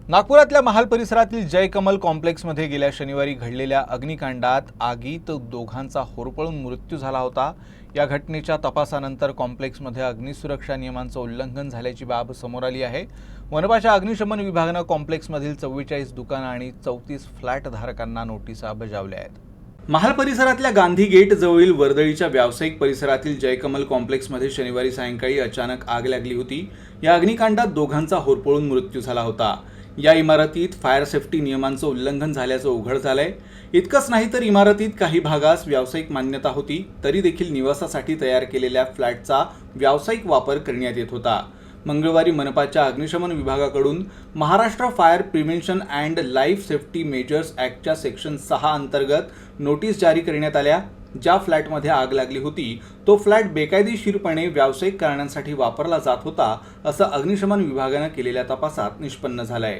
नागपुरातल्या महाल परिसरातील जयकमल कॉम्प्लेक्समध्ये गेल्या शनिवारी घडलेल्या अग्निकांडात आगीत दोघांचा होरपळून मृत्यू झाला होता। या घटनेच्या तपासानंतर कॉम्प्लेक्समध्ये अग्निसुरक्षा नियमांचं उल्लंघन झाल्याची बाब समोर आली आहे। मनपाच्या अग्निशमन विभागाने कॉम्प्लेक्समधील 44 दुकानं आणि 34 फ्लॅट धारकांना नोटिसा बजावल्या आहेत। महाल परिसरातल्या गांधी गेट जवळील वर्दळीच्या व्यावसायिक परिसरातील जयकमल कॉम्प्लेक्समध्ये शनिवारी सायंकाळी अचानक आग लागली होती। या अग्निकांडात दोघांचा होरपळून मृत्यू झाला होता। या इमारतीत फायर सेफ्टी नियमांचं उल्लंघन झाल्याचं उघड झालंय। इतकंच नाही तर इमारतीत काही भागास व्यावसायिक मान्यता होती, तरी देखील निवासासाठी तयार केलेल्या फ्लॅटचा व्यावसायिक वापर करण्यात येत होता। मंगळवारी मनपाच्या अग्निशमन विभागाकडून Maharashtra fire prevention and life safety measures ॲक्टच्या सेक्शन 6 अंतर्गत नोटीस जारी करण्यात आल्या। ज्या फ्लॅटमध्ये आग लागली होती तो फ्लॅट बेकायदेशीरपणे व्यावसायिक कारणांसाठी वापरला जात होता, असं अग्निशमन विभागाने केलेल्या तपासात निष्पन्न झालंय।